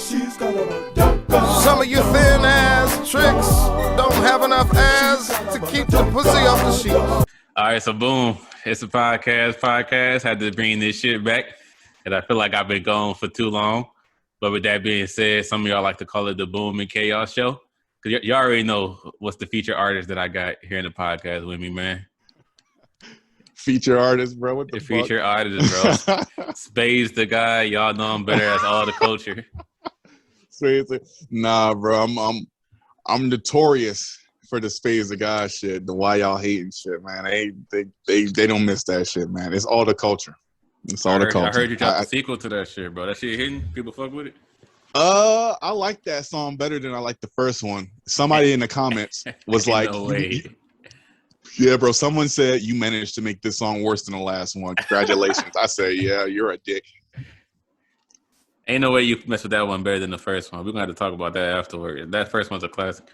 She's got a duck. Some of you thin ass tricks don't have enough ass to keep the pussy off the sheet. All right, so boom, it's a podcast. Had to bring this shit back, and I feel like I've been gone for too long. But with that being said, some of y'all like to call it the Boom and Chaos Show. Because y'all already know what's the feature artist that I got here in the podcast with me, man. Feature artist, bro. What the fuck? Feature artist, bro. Spades the guy. Y'all know him better as all the culture. Seriously. Nah, bro. I'm notorious for the Spades the guy shit. The why y'all hating shit, man. They don't miss that shit, man. It's all the culture. It's all the culture. I heard you dropped a sequel to that shit, bro. That shit hitting? People fuck with it? I like that song better than I like the first one. Somebody in the comments was like, no way. Yeah, bro. Someone said you managed to make this song worse than the last one. Congratulations. I say, yeah, you're a dick. Ain't no way you mess with that one better than the first one. We're gonna have to talk about that afterward. That first one's a classic.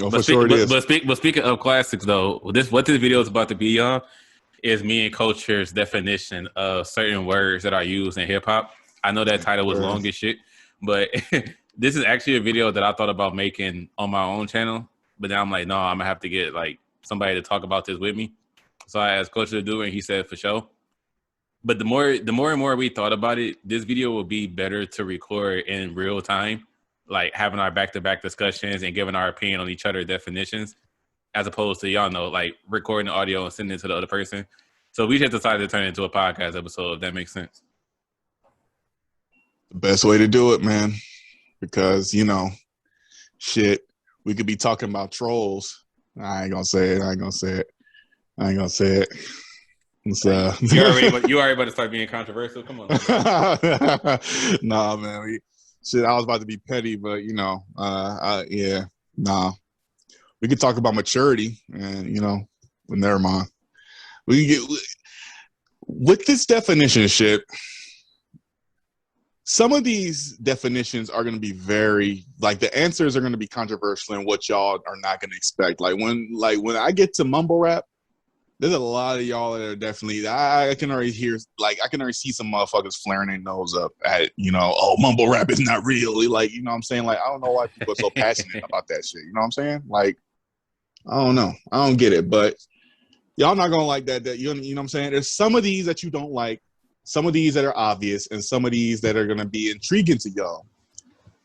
Oh, for sure it is. But speaking of classics, though, what this video is about to be on is me and Culture's definition of certain words that are used in hip hop. I know that title was long as shit, but this is actually a video that I thought about making on my own channel. But then I'm like, no, I'm gonna have to get like somebody to talk about this with me. So I asked Culture to do it, and he said for sure. But the more and more we thought about it, this video will be better to record in real time, like having our back-to-back discussions and giving our opinion on each other's definitions, as opposed to, y'all know, like recording the audio and sending it to the other person. So we just decided to turn it into a podcast episode, if that makes sense. The best way to do it, man. Because, you know, shit, we could be talking about trolls. I ain't gonna say it. It's, you already about to start being controversial? Come on. Nah, man. I was about to be petty, but, you know, yeah, nah. We could talk about maturity and, you know, but never mind. With this definition shit, some of these definitions are going to be very, like, the answers are going to be controversial and what y'all are not going to expect. Like when I get to mumble rap, there's a lot of y'all that are definitely, I can already see some motherfuckers flaring their nose up at, you know, oh, mumble rap is not real. Like, you know what I'm saying? Like, I don't know why people are so passionate about that shit. You know what I'm saying? Like, I don't know. I don't get it, but y'all not going to like that. You know what I'm saying? There's some of these that you don't like, some of these that are obvious, and some of these that are going to be intriguing to y'all.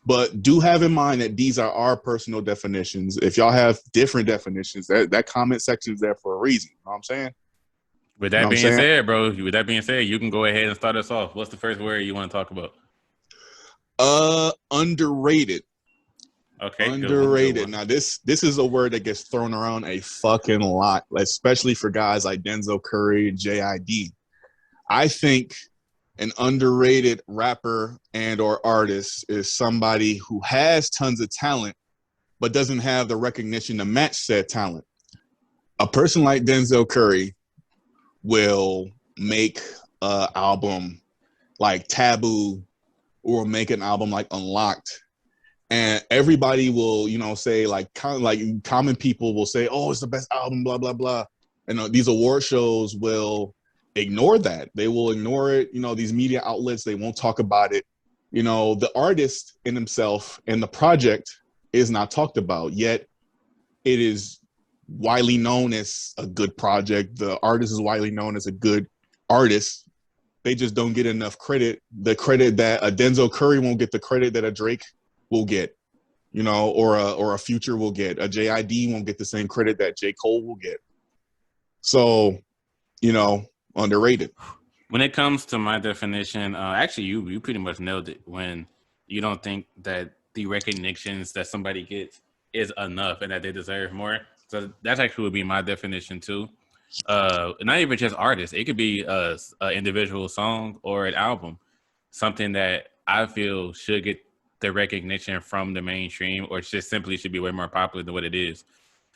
But do have in mind that these are our personal definitions. If y'all have different definitions, that comment section is there for a reason. You know what I'm saying? With that being said, bro, you can go ahead and start us off. What's the first word you want to talk about? Underrated. Okay. Underrated. Now, this is a word that gets thrown around a fucking lot, especially for guys like Denzel Curry, J.I.D. I think an underrated rapper and or artist is somebody who has tons of talent but doesn't have the recognition to match said talent. A person like Denzel Curry will make an album like Taboo or make an album like Unlocked, and everybody will, you know, say like common people will say, oh, it's the best album, blah blah blah, and these award shows will ignore that. They will ignore it. You know, these media outlets, they won't talk about it. You know, the artist in himself and the project is not talked about, yet it is widely known as a good project. The artist is widely known as a good artist. They just don't get enough credit. The credit that a Denzel Curry won't get, the credit that a Drake will get, you know, or a Future will get. A J.I.D won't get the same credit that J. Cole will get. So, you know, underrated. When it comes to my definition, actually, you pretty much nailed it. When you don't think that the recognitions that somebody gets is enough and that they deserve more. So that's actually would be my definition too. Not even just artists. It could be a individual song or an album. Something that I feel should get the recognition from the mainstream, or just simply should be way more popular than what it is.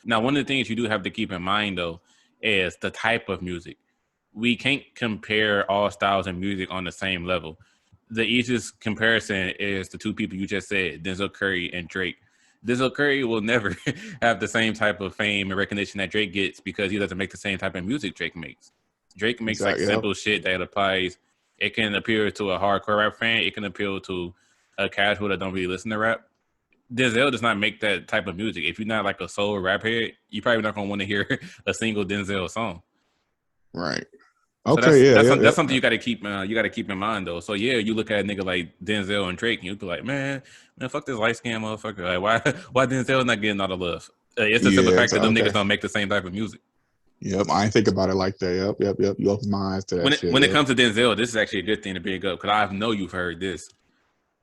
Now, one of the things you do have to keep in mind, though, is the type of music. We can't compare all styles of music on the same level. The easiest comparison is the two people you just said, Denzel Curry and Drake. Denzel Curry will never have the same type of fame and recognition that Drake gets because he doesn't make the same type of music Drake makes. Drake makes simple shit that applies. It can appeal to a hardcore rap fan. It can appeal to a casual that don't really listen to rap, Denzel does not make that type of music. If you're not like a soul rap head, you're probably not gonna want to hear a single Denzel song. Right. So Okay. that's something you got to keep in mind though. So yeah, you look at a nigga like Denzel and Drake, and you be like, man, fuck this light skinned motherfucker. Like why Denzel not getting all the love? It's the simple fact that them niggas don't make the same type of music. Yep, I ain't think about it like that. Yep. You open my eyes to that shit. When it comes to Denzel, this is actually a good thing to bring up because I know you've heard this.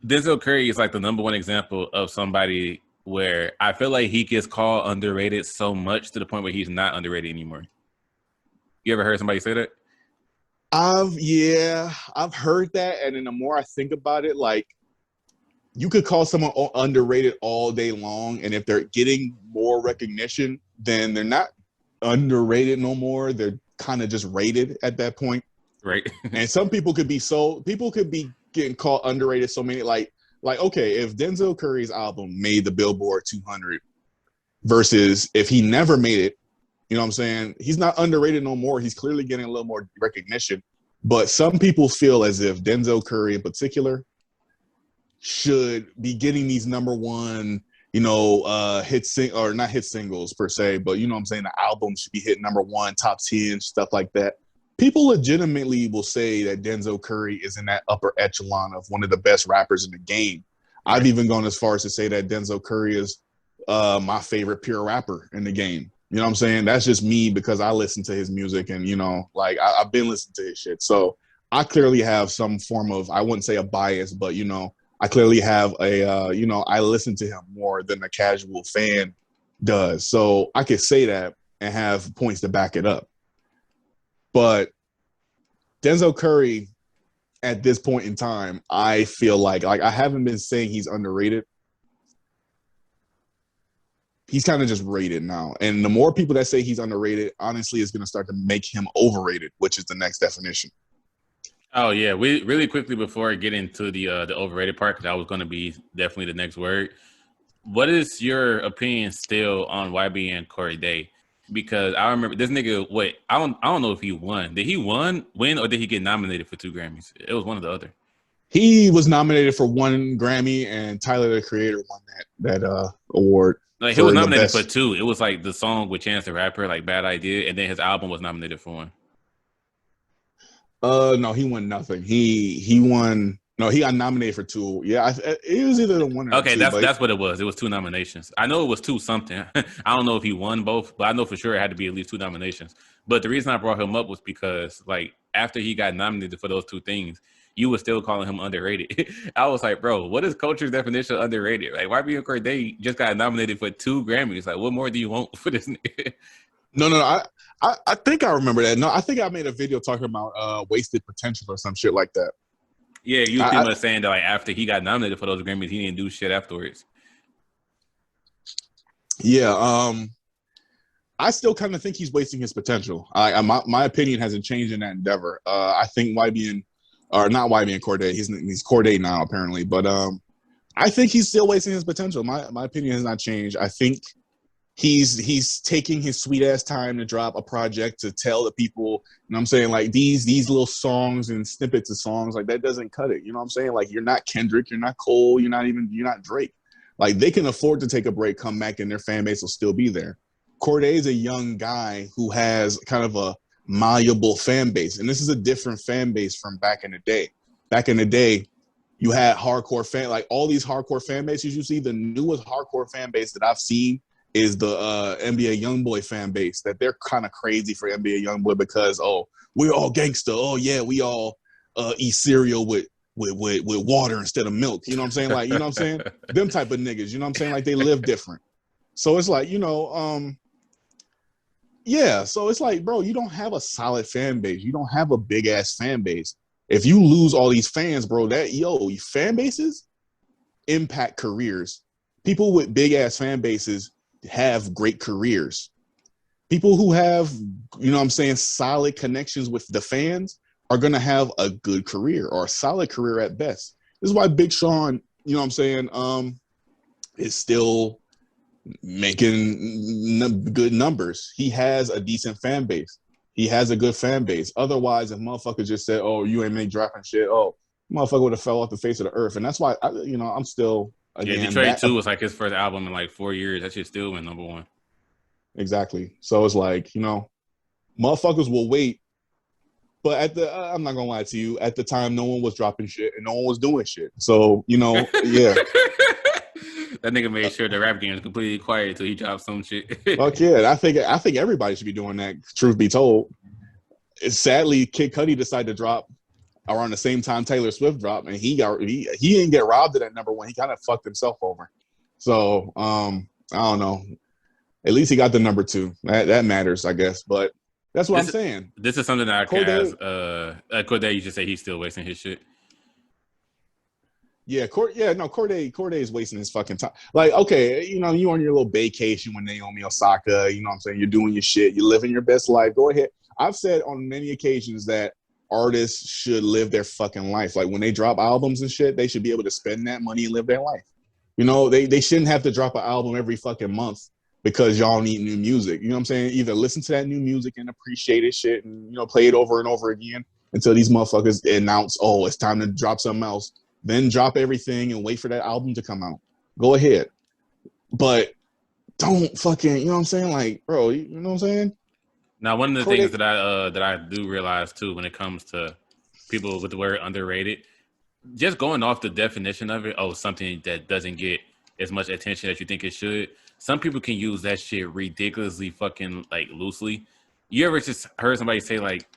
Denzel Curry is like the number one example of somebody where I feel like he gets called underrated so much to the point where he's not underrated anymore. You ever heard somebody say that? I've heard that, and then the more I think about it, like you could call someone underrated all day long, and if they're getting more recognition, then they're not underrated no more. They're kind of just rated at that point, right? And some people could be getting called underrated so many like okay, if Denzel Curry's album made the Billboard 200 versus if he never made it, you know what I'm saying? He's not underrated no more. He's clearly getting a little more recognition. But some people feel as if Denzel Curry in particular should be getting these number one, not hit singles per se, but you know what I'm saying? The album should be hitting number one, top 10, stuff like that. People legitimately will say that Denzel Curry is in that upper echelon of one of the best rappers in the game. Right. I've even gone as far as to say that Denzel Curry is my favorite pure rapper in the game. You know what I'm saying? That's just me because I listen to his music and, I've been listening to his shit. So I clearly have some form of, I wouldn't say a bias, but, I clearly have I listen to him more than a casual fan does. So I could say that and have points to back it up. But Denzel Curry at this point in time, I feel like I haven't been saying he's underrated. He's kind of just rated now. And the more people that say he's underrated, honestly, is going to start to make him overrated, which is the next definition. Oh, yeah. We really quickly before I get into the overrated part, because that was going to be definitely the next word. What is your opinion still on YB and Cordae? Because I remember this nigga, I don't know if he won. Did he win, or did he get nominated for 2 Grammys? It was one or the other. He was nominated for 1 Grammy, and Tyler, the Creator, won that award. Like he was nominated for 2. It was like the song with Chance the Rapper, like Bad Idea, and then his album was nominated for 1. No, he won nothing. He won. No, he got nominated for 2. Yeah, it was either the 1 or okay, 2. That's what it was. It was 2 nominations. I know it was 2 something. I don't know if he won both, but I know for sure it had to be at least 2 nominations. But the reason I brought him up was because, like, after he got nominated for those 2 things, you were still calling him underrated. I was like, bro, what is Culture's definition of underrated? Like, YB and Cordae just got nominated for 2 Grammys. Like, what more do you want for this nigga? No. I think I remember that. No, I think I made a video talking about wasted potential or some shit like that. Yeah, you pretty much saying that like after he got nominated for those Grammys, he didn't do shit afterwards. Yeah, I still kind of think he's wasting his potential. My opinion hasn't changed in that endeavor. I think not YB and Cordae. He's Cordae now apparently, but I think he's still wasting his potential. My opinion has not changed. I think he's taking his sweet ass time to drop a project to tell the people, you know what I'm saying, like these little songs and snippets of songs, like that doesn't cut it. You know what I'm saying? Like you're not Kendrick, you're not Cole, you're not Drake. Like they can afford to take a break, come back, and their fan base will still be there. Cordae is a young guy who has kind of a malleable fan base, and this is a different fan base from back in the day. Back in the day, you had hardcore like all these hardcore fan bases you see. The newest hardcore fan base that I've seen is the NBA Youngboy fan base, that they're kind of crazy for NBA Youngboy because, oh, we're all gangster. Oh, yeah, we all eat cereal with water instead of milk. You know what I'm saying? Like, you know what I'm saying? Them type of niggas, you know what I'm saying? Like, they live different. So it's like, yeah. So it's like, bro, you don't have a solid fan base. You don't have a big-ass fan base. If you lose all these fans, bro, fan bases impact careers. People with big-ass fan bases have great careers. People who have, you know what I'm saying, solid connections with the fans are going to have a good career or a solid career at best. This is why Big Sean, you know what I'm saying, is still making good numbers. He has a decent fan base. He has a good fan base. Otherwise, if motherfuckers just said, oh, you ain't make dropping shit, oh, motherfucker would have fell off the face of the earth. And that's why I'm still again. Yeah, Detroit 2 was like his first album in like 4 years. That shit still went number one. Exactly. So it's like, motherfuckers will wait. But I'm not gonna lie to you, at the time no one was dropping shit and no one was doing shit. So, yeah. That nigga made sure the rap game was completely quiet until he dropped some shit. Fuck yeah. I think everybody should be doing that, truth be told. Sadly, Kid Cudi decided to drop around the same time Taylor Swift dropped, and he didn't get robbed of that number one. He kind of fucked himself over. So I don't know. At least he got the number two. That matters, I guess. But that's what I'm saying. This is something that I can ask. Cordae, you just say he's still wasting his shit. Yeah, Cordae is wasting his fucking time. Like, okay, you on your little vacation with Naomi Osaka, you know what I'm saying? You're doing your shit. You're living your best life. Go ahead. I've said on many occasions that artists should live their fucking life. Like, when they drop albums and shit, they should be able to spend that money and live their life. They shouldn't have to drop an album every fucking month because y'all need new music. You know what I'm saying? Either listen to that new music and appreciate it shit and, play it over and over again until these motherfuckers announce, oh, it's time to drop something else. Then drop everything and wait for that album to come out. Go ahead. But don't fucking, you know what I'm saying? Like, bro, you know what I'm saying? Now, one of the things that I do realize too, when it comes to people with the word underrated, just going off the definition of it, something that doesn't get as much attention as you think it should. Some people can use that shit ridiculously fucking like loosely. You ever just heard somebody say like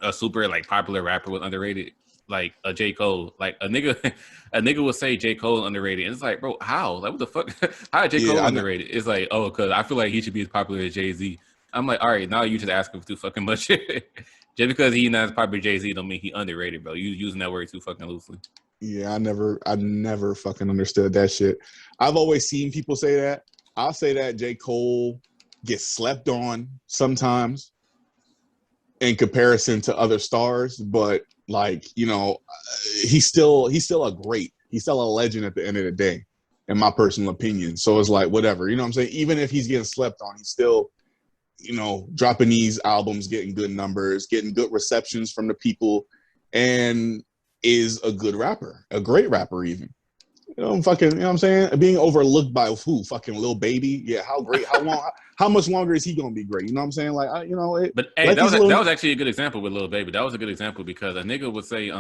a super like popular rapper was underrated? Like a J. Cole, like a nigga will say J. Cole underrated. And it's like, bro, how? Like, what the fuck? How is J. Cole underrated? It's like, because I feel like he should be as popular as Jay-Z. I'm like, all right, now you just asking for too fucking much. Just because he's not as popular as Jay-Z don't mean he underrated, bro. You using that word too fucking loosely. Yeah, I never fucking understood that shit. I've always seen people say that. I'll say that J. Cole gets slept on sometimes in comparison to other stars, but like, he's still a great. He's still a legend at the end of the day, in my personal opinion. So it's like, whatever, you know what I'm saying? Even if he's getting slept on, he's still, dropping these albums, getting good numbers, getting good receptions from the people, and is a good rapper, a great rapper even. Fucking, you know what I'm saying? Being overlooked by who? Fucking Lil Baby? Yeah, how great? How long? How much longer is he gonna be great? You know what I'm saying? Like, But hey, that was actually a good example with Lil Baby. That was a good example because a nigga would say,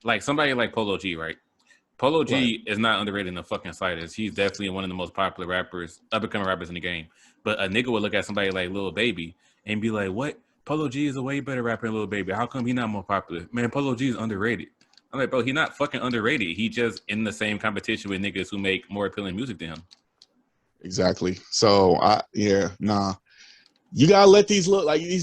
like somebody like Polo G, right? Polo G is not underrated in the fucking slightest. He's definitely one of the most popular rappers, up-and-coming rappers in the game. But a nigga would look at somebody like Lil Baby and be like, what? Polo G is a way better rapper than Lil Baby. How come he not more popular? Man, Polo G is underrated. I'm like, bro, he not fucking underrated. He just in the same competition with niggas who make more appealing music than him. Exactly. So, you gotta let these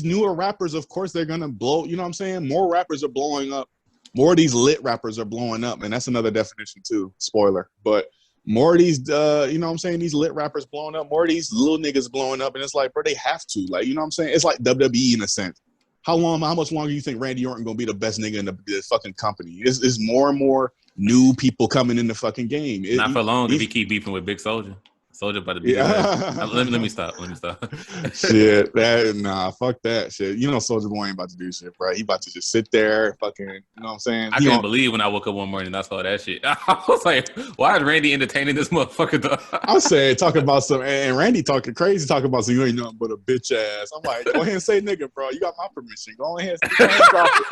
newer rappers, of course, they're gonna blow. You know what I'm saying? More rappers are blowing up. More of these lit rappers are blowing up. And that's another definition too. Spoiler. But more of these, you know what I'm saying? These lit rappers blowing up. More of these little niggas blowing up. And it's like, bro, they have to. Like, you know what I'm saying? It's like WWE in a sense. How much longer do you think Randy Orton gonna be the best nigga in the fucking company? It's more and more new people coming in the fucking game. Not for long if he keep beefing with Big Soldier. Soldier about to be let me stop. Shit, fuck that shit. Soldier Boy ain't about to do shit, bro. He about to just sit there, fucking, you know what I'm saying? I couldn't believe when I woke up one morning and I saw that shit. I was like, why is Randy entertaining this motherfucker though? I'm saying, talking about some, and Randy talking crazy, talking about some, you ain't nothing but a bitch ass. I'm like, go ahead and say nigga, bro. You got my permission. Go ahead and drop it.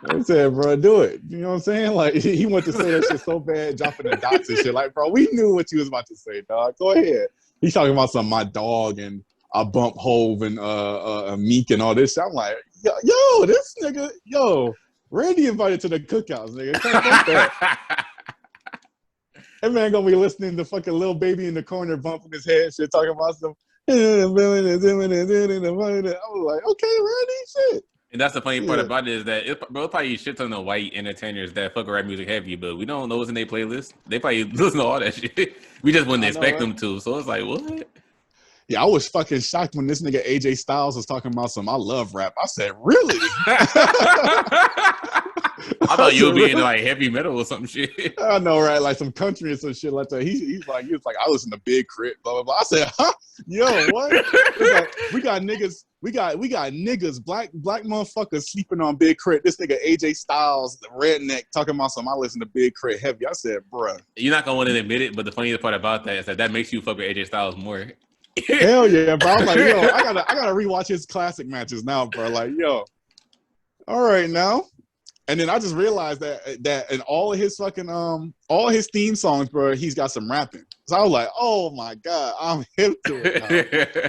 I said, bro, do it. You know what I'm saying? Like, he wanted to say that shit so bad, dropping the dots and shit. Like, bro, we knew what you was about to say, dog. Go ahead. He's talking about my dog and I bump Hove and Meek and all this shit. I'm like, yo, this nigga, Randy invited to the cookouts, nigga. That man gonna be listening to fucking Lil Baby in the corner bumping his head, shit, talking about some. I was like, okay, Randy, shit. And that's the funny part about it is that it's probably a shit ton of white entertainers that fuck rap music heavy, but we don't know what's in their playlist. They probably listen to all that shit. We just wouldn't expect them to. So it's like, what? Yeah, I was fucking shocked when this nigga AJ Styles was talking about I love rap. I said, really? I thought you would be into like heavy metal or some shit. I know, right? Like some country or some shit like that. He was like, I listen to Big Crit, blah blah blah. I said, huh? Yo, what? It's like, we got niggas, black motherfuckers sleeping on Big Crit. This nigga AJ Styles, the redneck, talking about some. I listen to Big Crit heavy. I said, bruh. You're not gonna want to admit it, but the funniest part about that is that makes you fuck with AJ Styles more. Hell yeah, bro. I'm like, yo, I gotta rewatch his classic matches now, bro. Like, yo, all right now. And then I just realized that in all of his fucking all his theme songs, bro, he's got some rapping. So I was like, oh my god, I'm hip to it now.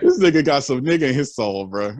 This nigga got some nigga in his soul, bro.